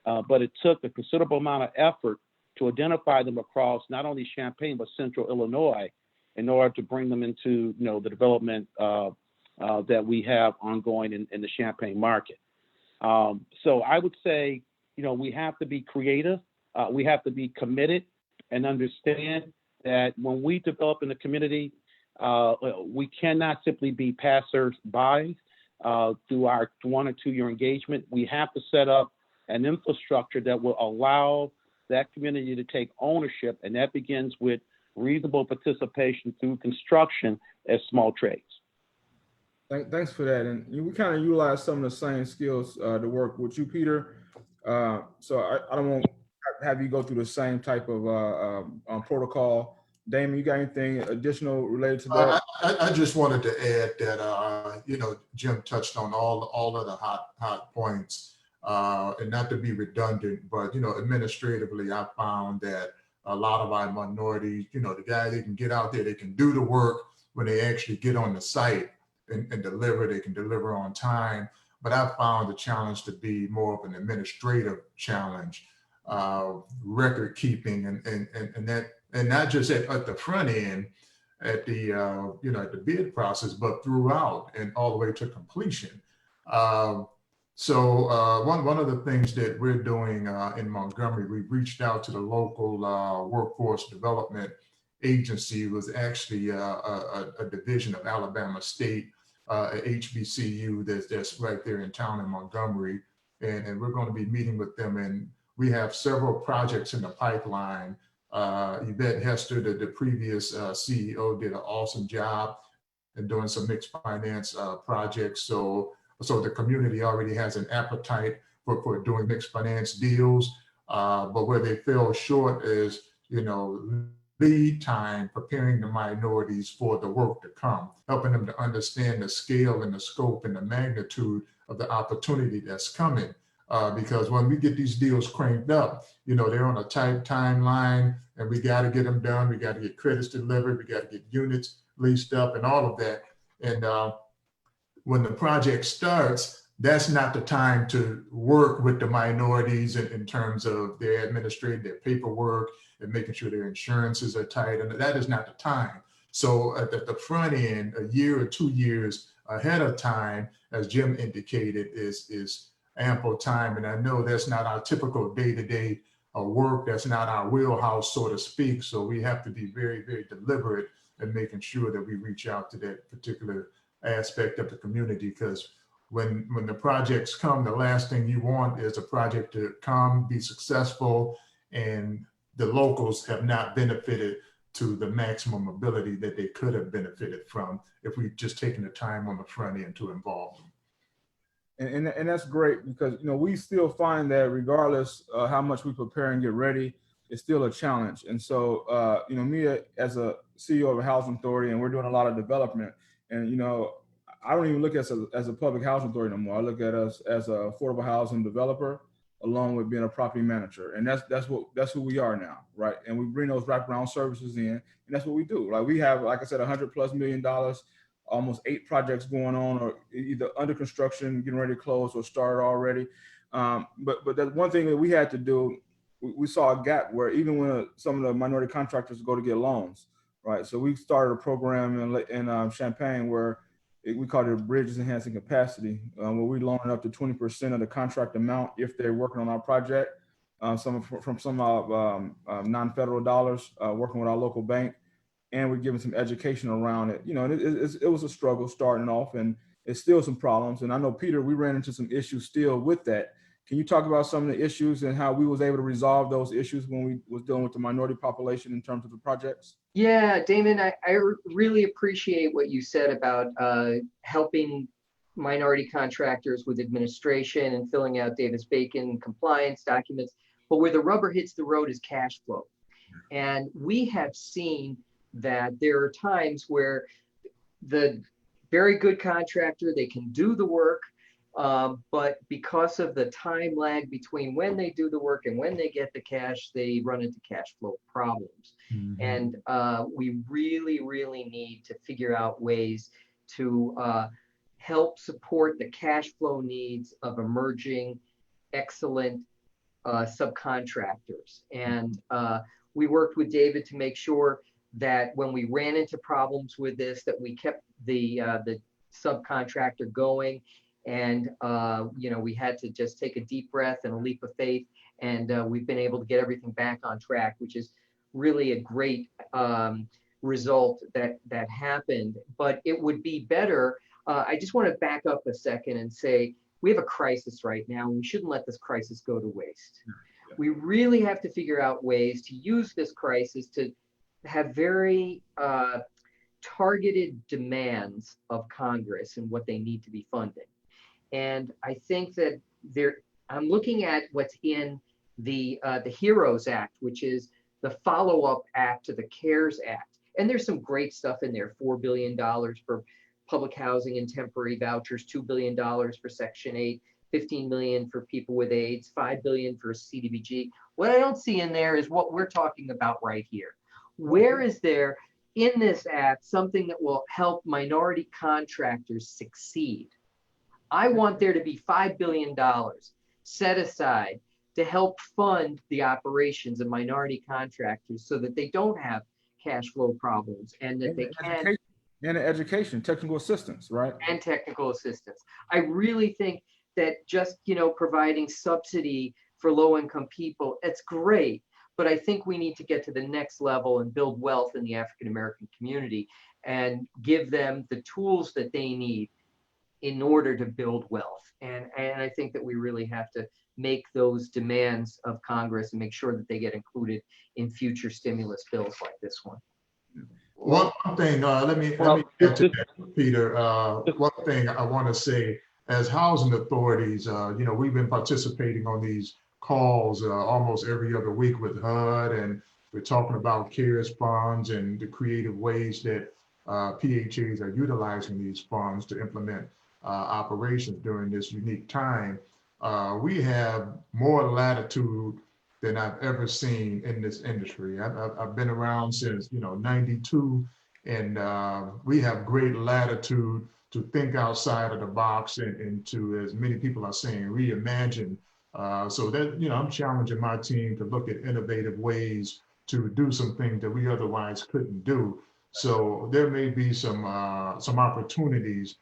But it took a considerable amount of effort to identify them across not only Champaign, but Central Illinois, in order to bring them into the development that we have ongoing in the Champaign market. So I would say, we have to be creative. We have to be committed and understand that when we develop in the community, we cannot simply be passers-by through our 1 or 2 year engagement. We have to set up an infrastructure that will allow that community to take ownership, and that begins with reasonable participation through construction as small trades. Thanks for that. And we kind of utilize some of the same skills to work with you, Peter. So I don't want to have you go through the same type of protocol. Damon, you got anything additional related to that? I just wanted to add that, Jim touched on all of the hot points, and not to be redundant, but, administratively, I found that a lot of our minorities, the guys, they can get out there, they can do the work. When they actually get on the site and deliver, they can deliver on time. But I found the challenge to be more of an administrative challenge, record keeping, and not just at the front end, at the at the bid process, but throughout and all the way to completion. So one of the things that we're doing in Montgomery, we've reached out to the local workforce development agency. It was actually a division of Alabama State, a HBCU that's right there in town in Montgomery, and we're going to be meeting with them. And we have several projects in the pipeline. Yvette Hester, the previous CEO, did an awesome job in doing some mixed finance projects. So the community already has an appetite for doing mixed finance deals. But where they fell short is, lead time, preparing the minorities for the work to come, helping them to understand the scale and the scope and the magnitude of the opportunity that's coming. Because when we get these deals cranked up, they're on a tight timeline, and we got to get them done. We got to get credits delivered. We got to get units leased up and all of that. And when the project starts, that's not the time to work with the minorities in terms of their administrative, their paperwork, and making sure their insurances are tight. And that is not the time. So at the front end, a year or 2 years ahead of time, as Jim indicated, is ample time. And I know that's not our typical day-to-day work. That's not our wheelhouse, so to speak. So we have to be very, very deliberate in making sure that we reach out to that particular aspect of the community, because when the projects come, the last thing you want is a project to come, be successful, and the locals have not benefited to the maximum ability that they could have benefited from if we'd just taken the time on the front end to involve them. And that's great, because we still find that regardless of how much we prepare and get ready, it's still a challenge. And so me as a CEO of a housing authority, and we're doing a lot of development, and I don't even look at us as a public housing authority no more. I look at us as an affordable housing developer, along with being a property manager, and that's who we are now, right? And we bring those wraparound services in, and that's what we do. Like, we have, like I said, $100+ million, almost 8 projects going on, or either under construction, getting ready to close, or started already. But that's one thing that we had to do. We saw a gap where even when some of the minority contractors go to get loans, right? So we started a program in Champaign where we call it Bridges Enhancing Capacity, where we loan up to 20% of the contract amount if they're working on our project, from some non-federal dollars, working with our local bank, and we're giving some education around it. It was a struggle starting off, and it's still some problems. And I know, Peter, we ran into some issues still with that. Can you talk about some of the issues and how we was able to resolve those issues when we was dealing with the minority population in terms of the projects? Yeah, Damon, I really appreciate what you said about helping minority contractors with administration and filling out Davis-Bacon compliance documents. But where the rubber hits the road is cash flow. And we have seen that there are times where the very good contractor, they can do the work, but because of the time lag between when they do the work and when they get the cash, they run into cash flow problems. Mm-hmm. And we really, really need to figure out ways to help support the cash flow needs of emerging, excellent subcontractors. And we worked with David to make sure that when we ran into problems with this, that we kept the subcontractor going. And, we had to just take a deep breath and a leap of faith. And we've been able to get everything back on track, which is really a great result that happened. But it would be better. I just want to back up a second and say, we have a crisis right now, and we shouldn't let this crisis go to waste. Yeah. We really have to figure out ways to use this crisis to have very targeted demands of Congress and what they need to be funding. And I think that I'm looking at what's in the HEROES Act, which is the follow-up act to the CARES Act. And there's some great stuff in there, $4 billion for public housing and temporary vouchers, $2 billion for Section 8, $15 million for people with AIDS, $5 billion for CDBG. What I don't see in there is what we're talking about right here. Where is there in this act something that will help minority contractors succeed? I want there to be $5 billion set aside to help fund the operations of minority contractors so that they don't have cash flow problems and that they can. And education, technical assistance, right? And technical assistance. I really think that just, providing subsidy for low-income people, it's great. But I think we need to get to the next level and build wealth in the African-American community and give them the tools that they need in order to build wealth. And I think that we really have to make those demands of Congress and make sure that they get included in future stimulus bills like this one. One thing, let me add to that, Peter. One thing I want to say, as housing authorities, we've been participating on these calls almost every other week with HUD, and we're talking about CARES funds and the creative ways that PHAs are utilizing these funds to implement operations during this unique time. We have more latitude than I've ever seen in this industry. I've been around since 92, and we have great latitude to think outside of the box and to, as many people are saying, reimagine. So that I'm challenging my team to look at innovative ways to do some things that we otherwise couldn't do. So there may be some opportunities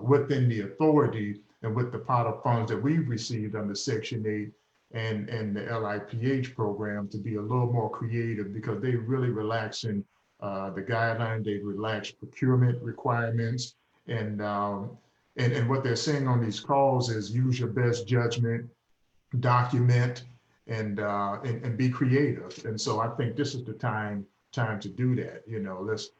within the authority and with the pot of funds that we've received under Section 8 and the LIPH program to be a little more creative, because they really relaxing the guideline, they relax procurement requirements, and what they're saying on these calls is use your best judgment, document, and be creative. And so I think this is the time to do that. You know, let's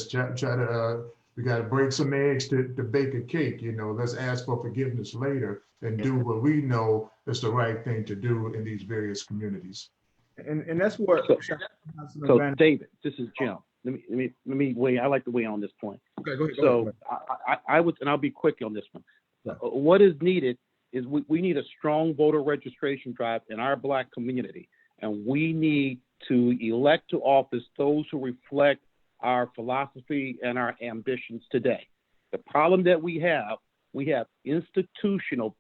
try to we got to break some eggs to bake a cake. You know, let's ask for forgiveness later and do what we know is the right thing to do in these various communities. And that's what. So David, this is Jim. Let me weigh. I like to weigh on this point. Okay, go ahead. So I would, and I'll be quick on this one. Yeah. What is needed is we need a strong voter registration drive in our Black community, and we need to elect to office those who reflect our philosophy and our ambitions today. The problem that we have institutional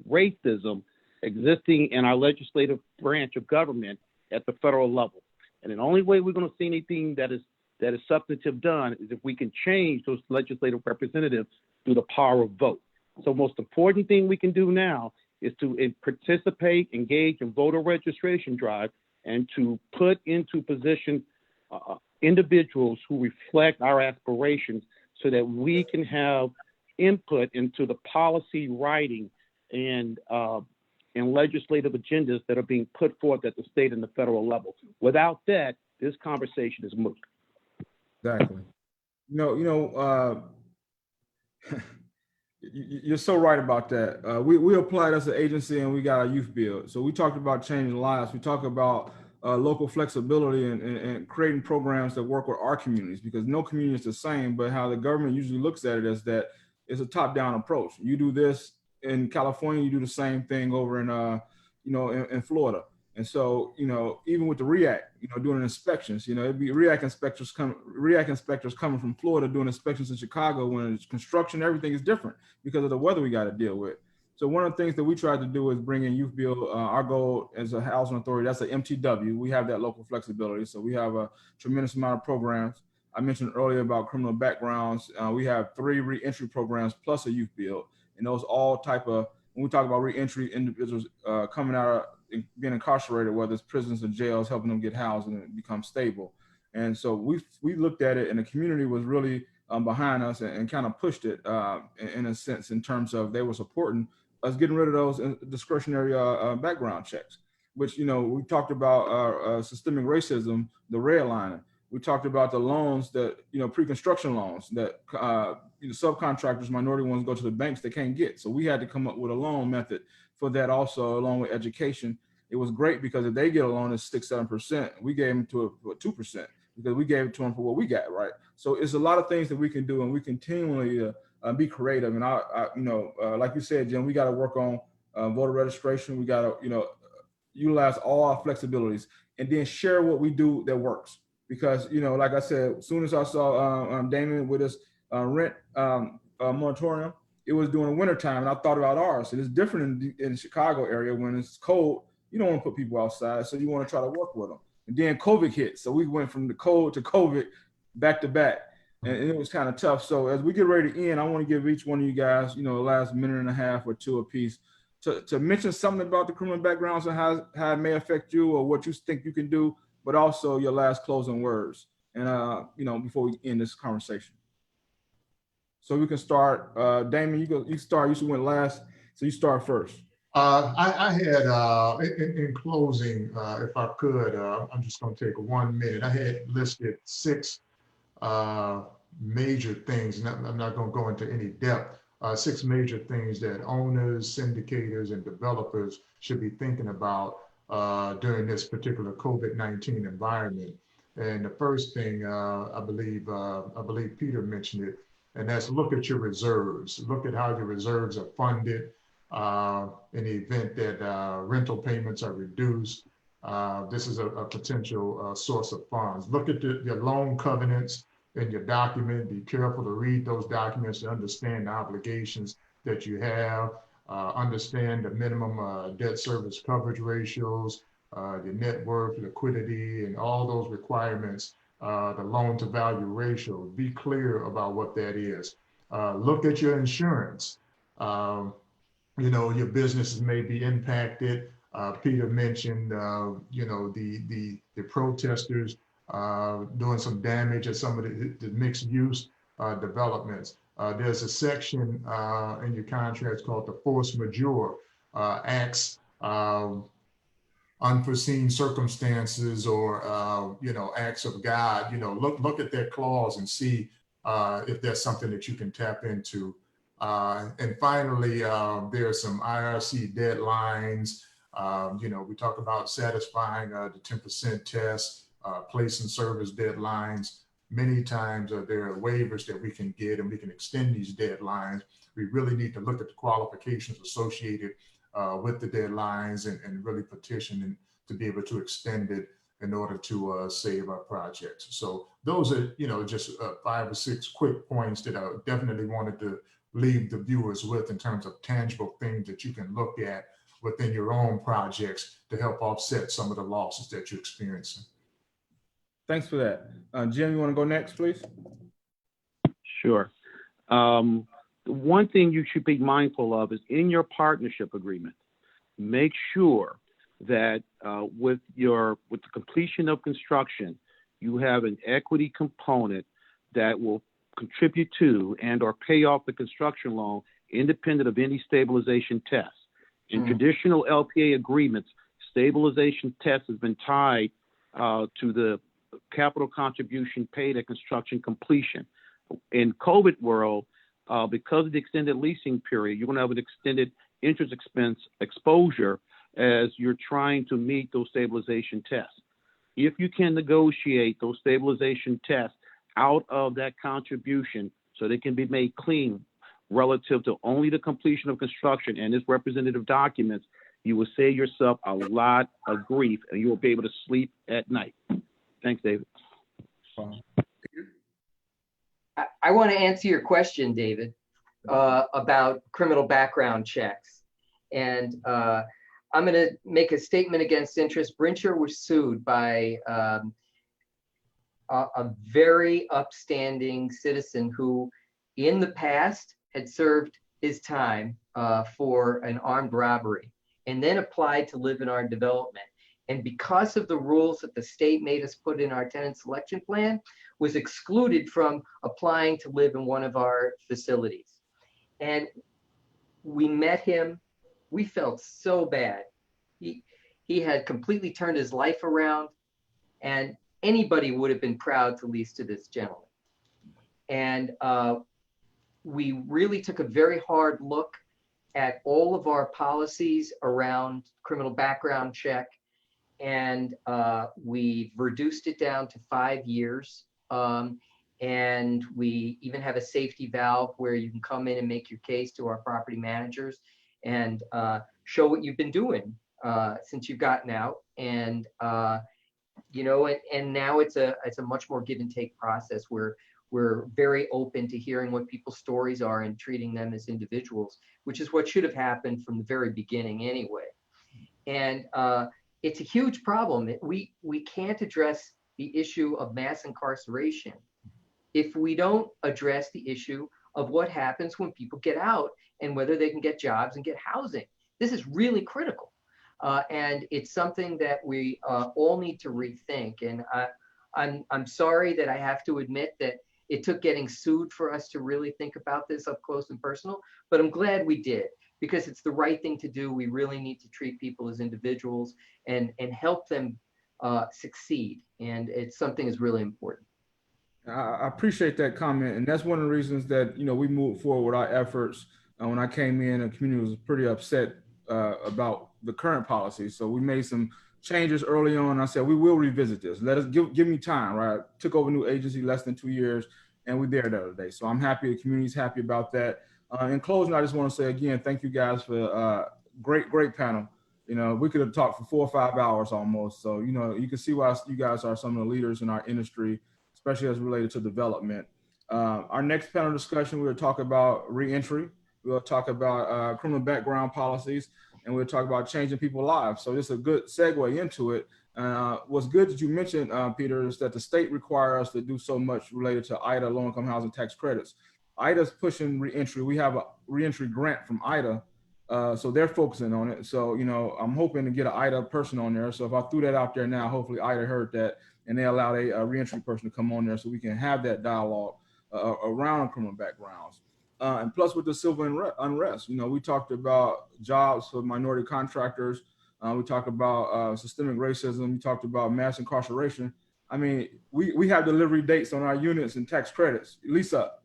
racism existing in our legislative branch of government at the federal level. And the only way we're going to see anything that is substantive done is if we can change those legislative representatives through the power of vote. So most important thing we can do now is to participate, engage in voter registration drive, and to put into position individuals who reflect our aspirations so that we can have input into the policy writing and legislative agendas that are being put forth at the state and the federal level. Without that, this conversation is moot. Exactly. You're so right about that. We applied as an agency and we got a youth bill. So we talked about changing lives. We talked about local flexibility and creating programs that work with our communities, because no community is the same, but how the government usually looks at it is that it's a top-down approach. You do this in California, you do the same thing over in, in Florida. And so, even with the REACT, doing inspections, it'd be REACT inspectors coming from Florida doing inspections in Chicago when it's construction, everything is different because of the weather we got to deal with. So one of the things that we tried to do is bring in youth bill. Our goal as a housing authority, that's an MTW. We have that local flexibility. So we have a tremendous amount of programs. I mentioned earlier about criminal backgrounds. We have 3 reentry programs plus a youth bill. And those all type of, when we talk about reentry, individuals coming out of being incarcerated, whether it's prisons and jails, helping them get housed and become stable. And so we looked at it, and the community was really behind us and kind of pushed it in a sense, in terms of they were supporting us getting rid of those discretionary background checks, which, we talked about systemic racism, the redlining. We talked about the loans that, pre-construction loans that subcontractors, minority ones, go to the banks they can't get. So we had to come up with a loan method for that also, along with education. It was great because if they get a loan, it's 6-7%. We gave them to 2% because we gave it to them for what we got, right? So it's a lot of things that we can do, and we continually be creative. And like you said, Jim, we got to work on voter registration. We got to, utilize all our flexibilities and then share what we do that works. Because, like I said, as soon as I saw Damon with his rent moratorium, it was during the wintertime, and I thought about ours. It is different in the Chicago area. When it's cold, you don't want to put people outside, so you want to try to work with them. And then COVID hit, so we went from the cold to COVID back to back, and it was kind of tough. So as we get ready to end, I want to give each one of you guys, the last minute and a half or two apiece to mention something about the criminal backgrounds and how it may affect you or what you think you can do, but also your last closing words. And, before we end this conversation. So we can start, Damon, you start, you went last, so you start first. I had, in closing, if I could, I'm just going to take 1 minute. I had listed 6 major things, and I'm not going to go into any depth, 6 major things that owners, syndicators, and developers should be thinking about during this particular COVID-19 environment. And the first thing, I believe Peter mentioned it, and that's look at your reserves. Look at how your reserves are funded in the event that rental payments are reduced. This is a potential source of funds. Look at your loan covenants in your document. Be careful to read those documents to understand the obligations that you have. Understand the minimum debt service coverage ratios, your net worth, liquidity, and all those requirements, the loan to value ratio. Be clear about what that is. Look at your insurance. Your businesses may be impacted. Peter mentioned, the protesters doing some damage at some of the mixed use developments. There's a section in your contracts called the force majeure acts, unforeseen circumstances, or acts of God. Look at that clause and see if there's something that you can tap into. And finally, there are some IRC deadlines. We talk about satisfying the 10% test, place and service deadlines. Many times there are waivers that we can get, and we can extend these deadlines. We really need to look at the qualifications associated with the deadlines, and really petition to be able to extend it in order to save our projects. So those are, just 5 or 6 quick points that I definitely wanted to leave the viewers with, in terms of tangible things that you can look at within your own projects to help offset some of the losses that you're experiencing. Thanks for that. Jim, you want to go next, please? Sure. One thing you should be mindful of is, in your partnership agreement, make sure that with the completion of construction, you have an equity component that will contribute to and or pay off the construction loan independent of any stabilization tests. In traditional LPA agreements, stabilization test has been tied to the capital contribution paid at construction completion. In COVID world, because of the extended leasing period, you're going to have an extended interest expense exposure as you're trying to meet those stabilization tests. If you can negotiate those stabilization tests out of that contribution so they can be made clean relative to only the completion of construction and its representative documents, you will save yourself a lot of grief, and you will be able to sleep at night. Thanks, David. I want to answer your question, David, about criminal background checks. And I'm going to make a statement against interest. Brincher was sued by a very upstanding citizen who in the past had served his time for an armed robbery, and then applied to live in our development. And because of the rules that the state made us put in our tenant selection plan, was excluded from applying to live in one of our facilities. And we met him. We felt so bad. He had completely turned his life around, and anybody would have been proud to lease to this gentleman. And we really took a very hard look at all of our policies around criminal background check, and we've reduced it down to 5 years. And we even have a safety valve where you can come in and make your case to our property managers and show what you've been doing since you've gotten out. And and now it's a much more give and take process where we're very open to hearing what people's stories are and treating them as individuals, which is what should have happened from the very beginning anyway. And it's a huge problem. We can't address the issue of mass incarceration if we don't address the issue of what happens when people get out and whether they can get jobs and get housing. This is really critical. And it's something that we all need to rethink. And I'm sorry that I have to admit that it took getting sued for us to really think about this up close and personal, but I'm glad we did, because it's the right thing to do. We really need to treat people as individuals and help them succeed. And it's something that's really important. I appreciate that comment. And that's one of the reasons that, we moved forward with our efforts. When I came in, the community was pretty upset about the current policy. So we made some changes early on. I said, we will revisit this. Let us give me time, right? I took over a new agency less than 2 years, and we're there the other day. So I'm happy. The community's happy about that. In closing, I just want to say again, thank you guys for great panel. We could have talked for 4 or 5 hours almost. So, you can see why you guys are some of the leaders in our industry, especially as related to development. Our next panel discussion, we'll talk about reentry. We'll talk about criminal background policies, and we'll talk about changing people's lives. So this is a good segue into it. What's good that you mentioned, Peter, is that the state requires us to do so much related to IDA, low-income housing tax credits. IDA's pushing reentry. We have a reentry grant from IDA. So they're focusing on it. So, you know, I'm hoping to get an IDA person on there. So if I threw that out there now, hopefully IDA heard that and they allowed a reentry person to come on there so we can have that dialogue around criminal backgrounds. And plus with the civil unrest, you know, we talked about jobs for minority contractors. We talked about systemic racism. We talked about mass incarceration. I mean, we have delivery dates on our units and tax credits, lease up.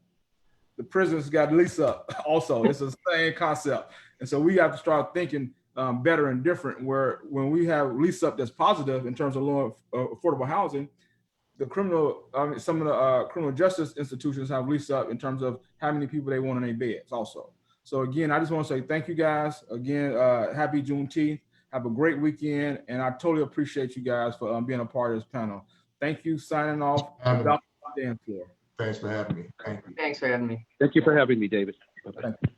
The prisons got lease up also. It's the same concept. And so we have to start thinking better and different, where when we have lease up that's positive in terms of low affordable housing, the some of the criminal justice institutions have lease up in terms of how many people they want in their beds also. So again, I just want to say thank you guys. Again, happy Juneteenth. Have a great weekend. And I totally appreciate you guys for being a part of this panel. Thank you. Signing off. Thanks for having me. Thank you. Thanks for having me. Thank you for having me, David. Thank you.